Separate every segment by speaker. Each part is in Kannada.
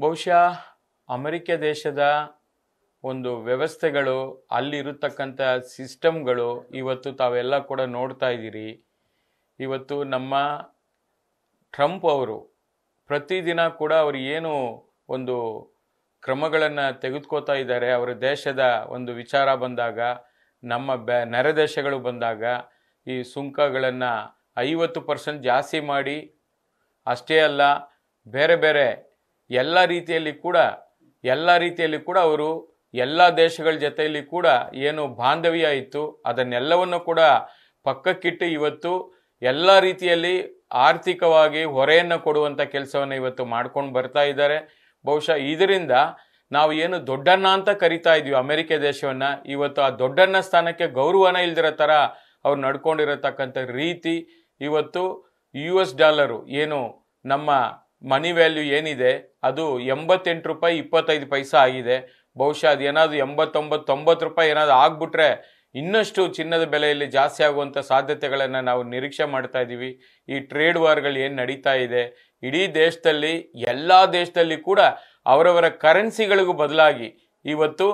Speaker 1: ಬಹುಶಃ ಅಮೆರಿಕ ದೇಶದ ಒಂದು ವ್ಯವಸ್ಥೆಗಳು, ಅಲ್ಲಿರತಕ್ಕಂಥ ಸಿಸ್ಟಮ್ಗಳು ಇವತ್ತು ತಾವೆಲ್ಲ ಕೂಡ ನೋಡ್ತಾ ಇದ್ದೀರಿ. ಇವತ್ತು ನಮ್ಮ ಟ್ರಂಪ್ ಅವರು ಪ್ರತಿದಿನ ಕೂಡ ಅವರು ಏನು ಒಂದು ಕ್ರಮಗಳನ್ನು ತೆಗೆದುಕೋತಾ ಇದ್ದಾರೆ, ಅವರ ದೇಶದ ಒಂದು ವಿಚಾರ ಬಂದಾಗ, ನಮ್ಮ ನೆರೆ ದೇಶಗಳು ಬಂದಾಗ ಈ ಸುಂಕಗಳನ್ನು 50% ಜಾಸ್ತಿ ಮಾಡಿ, ಅಷ್ಟೇ ಅಲ್ಲ ಬೇರೆ ಬೇರೆ ಎಲ್ಲ ರೀತಿಯಲ್ಲಿ ಕೂಡ ಅವರು ಎಲ್ಲ ದೇಶಗಳ ಜೊತೆಯಲ್ಲಿ ಕೂಡ ಏನು ಬಾಂಧವ್ಯ ಇತ್ತು ಅದನ್ನೆಲ್ಲವನ್ನು ಕೂಡ ಪಕ್ಕಕ್ಕಿಟ್ಟು ಇವತ್ತು ಎಲ್ಲ ರೀತಿಯಲ್ಲಿ ಆರ್ಥಿಕವಾಗಿ ಹೊರೆಯನ್ನು ಕೊಡುವಂಥ ಕೆಲಸವನ್ನು ಇವತ್ತು ಮಾಡ್ಕೊಂಡು ಬರ್ತಾ ಇದ್ದಾರೆ. ಬಹುಶಃ ಇದರಿಂದ ನಾವು ಏನು ದೊಡ್ಡಣ್ಣ ಅಂತ ಕರಿತಾ ಇದ್ವಿ ಅಮೆರಿಕ ದೇಶವನ್ನು, ಇವತ್ತು ಆ ದೊಡ್ಡಣ್ಣ ಸ್ಥಾನಕ್ಕೆ ಗೌರವನ ಇಲ್ದಿರೋ ಥರ ಅವ್ರು ನಡ್ಕೊಂಡಿರತಕ್ಕಂಥ ರೀತಿ, ಇವತ್ತು $US ಏನು ನಮ್ಮ ಮನಿ ವ್ಯಾಲ್ಯೂ ಏನಿದೆ ಅದು $88.25 ಆಗಿದೆ. ಬಹುಶಃ ಅದೇನಾದರೂ 89-90 ರೂಪಾಯಿ ಏನಾದರೂ ಆಗ್ಬಿಟ್ರೆ ಇನ್ನಷ್ಟು ಚಿನ್ನದ ಬೆಲೆಯಲ್ಲಿ ಜಾಸ್ತಿ ಆಗುವಂಥ ಸಾಧ್ಯತೆಗಳನ್ನು ನಾವು ನಿರೀಕ್ಷೆ ಮಾಡ್ತಾ ಇದ್ದೀವಿ. ಈ ಟ್ರೇಡ್ ವಾರ್ಗಳು ಏನು ನಡೀತಾ ಇದೆ ಇಡೀ ದೇಶದಲ್ಲಿ, ಎಲ್ಲ ದೇಶದಲ್ಲಿ ಕೂಡ ಅವರವರ ಕರೆನ್ಸಿಗಳಿಗೂ ಬದಲಾಗಿ ಇವತ್ತು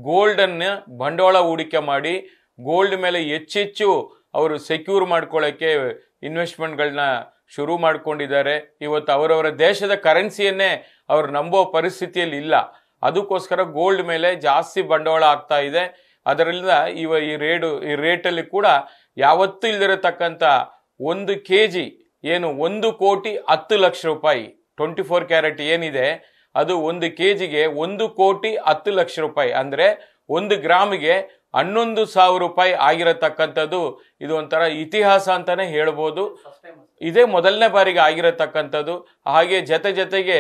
Speaker 1: ಗೋಲ್ಡನ್ನು ಬಂಡವಾಳ ಹೂಡಿಕೆ ಮಾಡಿ ಗೋಲ್ಡ್ ಮೇಲೆ ಹೆಚ್ಚೆಚ್ಚು ಅವರು ಸೆಕ್ಯೂರ್ ಮಾಡ್ಕೊಳ್ಳೋಕ್ಕೆ ಇನ್ವೆಸ್ಟ್ಮೆಂಟ್ಗಳನ್ನ ಶುರು ಮಾಡ್ಕೊಂಡಿದ್ದಾರೆ. ಇವತ್ತು ಅವರವರ ದೇಶದ ಕರೆನ್ಸಿಯನ್ನೇ ಅವ್ರು ನಂಬೋ ಪರಿಸ್ಥಿತಿಯಲ್ಲಿ ಇಲ್ಲ. ಅದಕ್ಕೋಸ್ಕರ ಗೋಲ್ಡ್ ಮೇಲೆ ಜಾಸ್ತಿ ಬಂಡವಾಳ ಆಗ್ತಾ ಇದೆ. ಅದರಿಂದ ಈ ರೇಟಲ್ಲಿ ಕೂಡ ಯಾವತ್ತೂ ಇಲ್ದಿರತಕ್ಕಂಥ 1 kg ಏನು 1,10,00,000 24 ಕ್ಯಾರೆಟ್ ಏನಿದೆ ಅದು 1 kgಗೆ 1,10,00,000 ರೂಪಾಯಿ, ಅಂದರೆ 1 ಗ್ರಾಮಿಗೆ 11,000 ರೂಪಾಯಿ ಆಗಿರತಕ್ಕಂಥದ್ದು. ಇದು ಒಂಥರ ಇತಿಹಾಸ ಅಂತಾನೆ ಹೇಳ್ಬೋದು. ಇದೇ ಮೊದಲನೇ ಬಾರಿಗೆ ಆಗಿರತಕ್ಕಂಥದ್ದು. ಹಾಗೆ ಜೊತೆಗೆ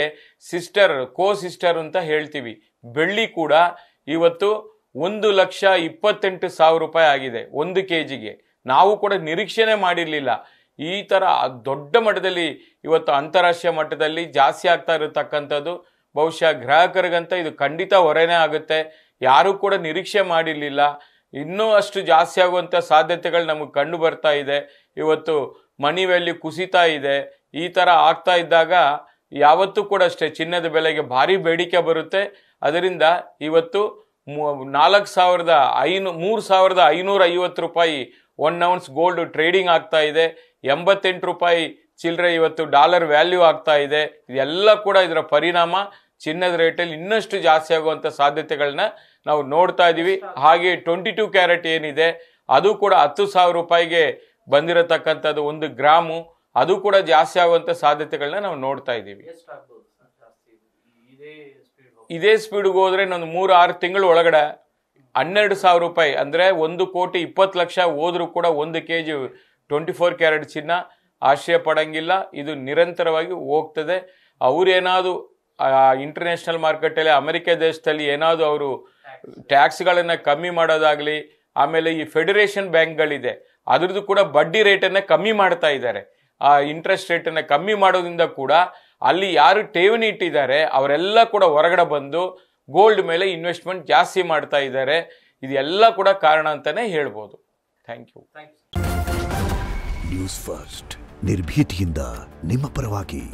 Speaker 1: ಕೋ ಸಿಸ್ಟರ್ ಅಂತ ಹೇಳ್ತೀವಿ, ಬೆಳ್ಳಿ ಕೂಡ ಇವತ್ತು 1,28,000 ರೂಪಾಯಿ ಆಗಿದೆ 1 kgಗೆ. ನಾವು ಕೂಡ ನಿರೀಕ್ಷೆನೆ ಮಾಡಿರಲಿಲ್ಲ ಈ ಥರ ದೊಡ್ಡ ಮಟ್ಟದಲ್ಲಿ ಇವತ್ತು ಅಂತಾರಾಷ್ಟ್ರೀಯ ಮಟ್ಟದಲ್ಲಿ ಜಾಸ್ತಿ ಆಗ್ತಾ ಇರತಕ್ಕಂಥದ್ದು. ಬಹುಶಃ ಗ್ರಾಹಕರಿಗಂತ ಇದು ಖಂಡಿತ ಹೊರೆನೇ ಆಗುತ್ತೆ. ಯಾರೂ ಕೂಡ ನಿರೀಕ್ಷೆ ಮಾಡಿರಲಿಲ್ಲ. ಇನ್ನೂ ಅಷ್ಟು ಜಾಸ್ತಿ ಆಗುವಂಥ ಸಾಧ್ಯತೆಗಳು ನಮಗೆ ಕಂಡು ಬರ್ತಾ ಇದೆ. ಇವತ್ತು ಮನಿ ವ್ಯಾಲ್ಯೂ ಕುಸಿತಾ ಇದೆ. ಈ ಥರ ಆಗ್ತಾ ಇದ್ದಾಗ ಯಾವತ್ತೂ ಕೂಡ ಅಷ್ಟೇ ಚಿನ್ನದ ಬೆಲೆಗೆ ಭಾರಿ ಬೇಡಿಕೆ ಬರುತ್ತೆ. ಅದರಿಂದ ಇವತ್ತು 3,550 ರೂಪಾಯಿ 1 ounce ಗೋಲ್ಡ್ ಟ್ರೇಡಿಂಗ್ ಆಗ್ತಾ ಇದೆ. 88 ರೂಪಾಯಿ ಚಿಲ್ಲರೆ ಇವತ್ತು ಡಾಲರ್ ವ್ಯಾಲ್ಯೂ ಆಗ್ತಾ ಇದೆ. ಇದೆಲ್ಲ ಕೂಡ ಇದರ ಪರಿಣಾಮ ಚಿನ್ನದ ರೇಟಲ್ಲಿ ಇನ್ನಷ್ಟು ಜಾಸ್ತಿ ಆಗುವಂಥ ಸಾಧ್ಯತೆಗಳನ್ನ ನಾವು ನೋಡ್ತಾ ಇದ್ದೀವಿ. ಹಾಗೆ 22 ಕ್ಯಾರೆಟ್ ಏನಿದೆ ಅದು ಕೂಡ 10,000 ರೂಪಾಯಿಗೆ ಬಂದಿರತಕ್ಕಂಥದ್ದು 1 ಗ್ರಾಮು, ಅದು ಕೂಡ ಜಾಸ್ತಿ ಆಗುವಂಥ ಸಾಧ್ಯತೆಗಳನ್ನ ನಾವು ನೋಡ್ತಾ ಇದ್ದೀವಿ. ಇದೇ ಸ್ಪೀಡ್ಗೆ ಹೋದ್ರೆ ಇನ್ನೊಂದು 3-6 ತಿಂಗಳ ಒಳಗಡೆ 12,000 ರೂಪಾಯಿ, ಅಂದರೆ 1,20,00,000 ಹೋದ್ರೂ ಕೂಡ 1 kg 24 ಕ್ಯಾರೆಟ್ ಚಿನ್ನ ಆಶ್ರಯ ಪಡಂಗಿಲ್ಲ. ಇದು ನಿರಂತರವಾಗಿ ಹೋಗ್ತದೆ. ಅವರೇನಾದ್ರು ಇಂಟರ್ನ್ಯಾಷನಲ್ ಮಾರ್ಕೆಟಲ್ಲಿ ಅಮೆರಿಕ ದೇಶದಲ್ಲಿ ಏನಾದರೂ ಅವರು ಟ್ಯಾಕ್ಸ್ಗಳನ್ನು ಕಮ್ಮಿ ಮಾಡೋದಾಗಲಿ, ಆಮೇಲೆ ಈ ಫೆಡರೇಷನ್ ಬ್ಯಾಂಕ್ಗಳಿದೆ ಅದ್ರದ್ದು ಕೂಡ ಬಡ್ಡಿ ರೇಟನ್ನು ಕಮ್ಮಿ ಮಾಡ್ತಾ ಇದ್ದಾರೆ. ಆ ಇಂಟ್ರೆಸ್ಟ್ ರೇಟನ್ನು ಕಮ್ಮಿ ಮಾಡೋದ್ರಿಂದ ಕೂಡ ಅಲ್ಲಿ ಯಾರು ಠೇವಣಿ ಇಟ್ಟಿದ್ದಾರೆ ಅವರೆಲ್ಲ ಕೂಡ ಹೊರಗಡೆ ಬಂದು ಗೋಲ್ಡ್ ಮೇಲೆ ಇನ್ವೆಸ್ಟ್ಮೆಂಟ್ ಜಾಸ್ತಿ ಮಾಡ್ತಾ ಇದ್ದಾರೆ. ಇದೆಲ್ಲ ಕೂಡ ಕಾರಣ ಅಂತಾನೆ ಹೇಳ್ಬೋದು. Thank you.
Speaker 2: ನ್ಯೂಸ್ ಫಸ್ಟ್, ನಿರ್ಭೀತಿಯಿಂದ ನಿಮ್ಮ ಪರವಾಗಿ.